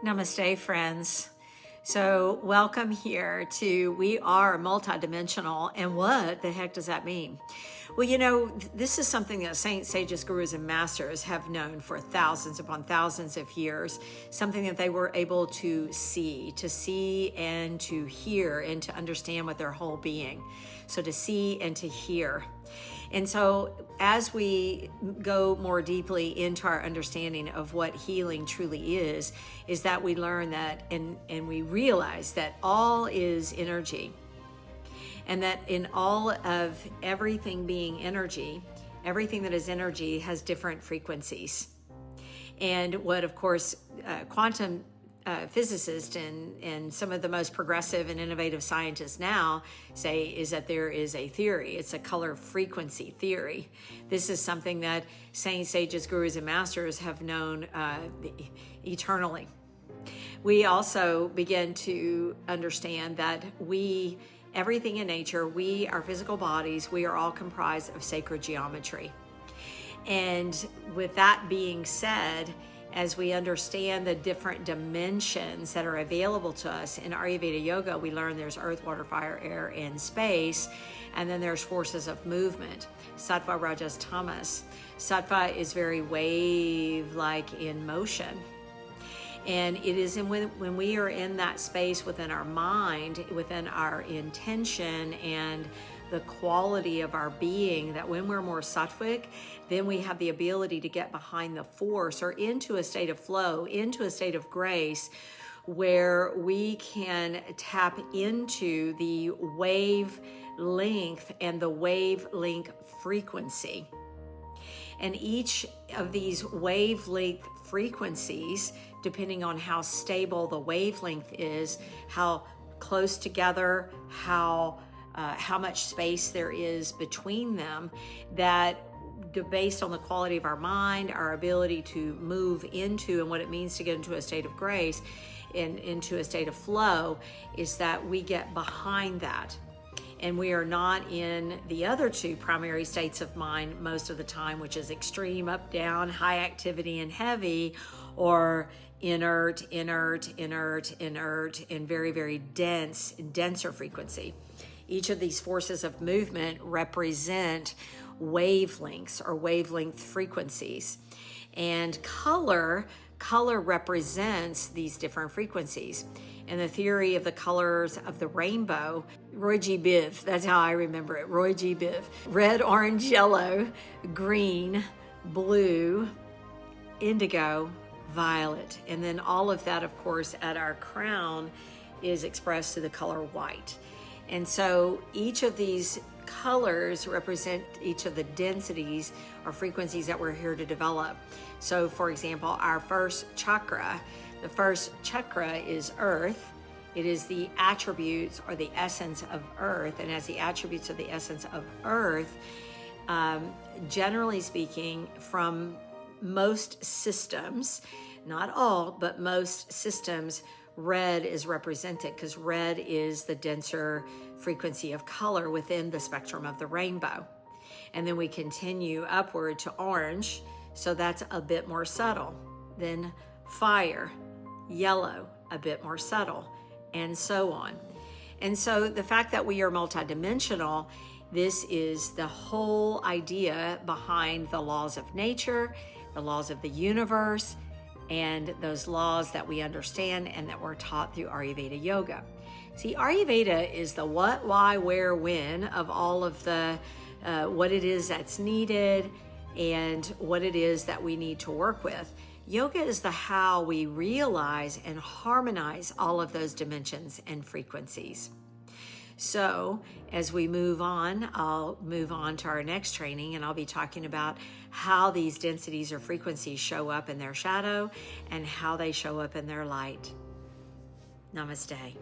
Namaste, friends. So welcome here to We Are Multidimensional. And what the heck does that mean? Well, this is something that saints, sages, gurus, and masters have known for thousands upon thousands of years, something that they were able to see and to hear and to understand with their whole being. So to see and to hear. And so as we go more deeply into our understanding of what healing truly is that we learn that and we realize that all is energy. And that in all of everything being energy, everything that is energy has different frequencies. And what, of course, quantum physicists and some of the most progressive and innovative scientists now say is that there is a theory. It's a color frequency theory. This is something that saints, sages, gurus, and masters have known eternally. We also begin to understand that everything in nature, our physical bodies, we are all comprised of sacred geometry. And with that being said, as we understand the different dimensions that are available to us in Ayurveda Yoga, we learn there's earth, water, fire, air, and space. And then there's forces of movement, sattva, rajas, tamas. Sattva is very wave-like in motion. And it is when we are in that space within our mind, within our intention and the quality of our being, that when we're more sattvic, then we have the ability to get behind the force or into a state of flow, into a state of grace, where we can tap into the wave length and the wavelength frequency. And each of these wavelength frequencies, depending on how stable the wavelength is, how close together, how much space there is between them, that based on the quality of our mind, our ability to move into and what it means to get into a state of grace and into a state of flow, is that we get behind that. And we are not in the other two primary states of mind most of the time, which is extreme, up, down, high activity and heavy, or inert, and very, very denser frequency. Each of these forces of movement represent wavelengths or wavelength frequencies. And color represents these different frequencies. And the theory of the colors of the rainbow, Roy G. Biv, that's how I remember it, Roy G. Biv. Red, orange, yellow, green, blue, indigo, violet. And then all of that, of course, at our crown is expressed to the color white. And so each of these colors represent each of the densities or frequencies that we're here to develop. So for example, our first chakra, the first chakra is earth. It is the attributes or the essence of earth. And as the attributes of the essence of earth, generally speaking, from most systems, not all, but most systems, red is represented because red is the denser frequency of color within the spectrum of the rainbow. And then we continue upward to orange, so that's a bit more subtle. Then fire, yellow, a bit more subtle, and so on. And so the fact that we are multidimensional, this is the whole idea behind the laws of nature, the laws of the universe, and those laws that we understand and that we're taught through Ayurveda Yoga. See, Ayurveda is the what, why, where, when of all of the what it is that's needed and what it is that we need to work with. Yoga is the how we realize and harmonize all of those dimensions and frequencies. So as we move on, I'll move on to our next training, and I'll be talking about how these densities or frequencies show up in their shadow and how they show up in their light. Namaste.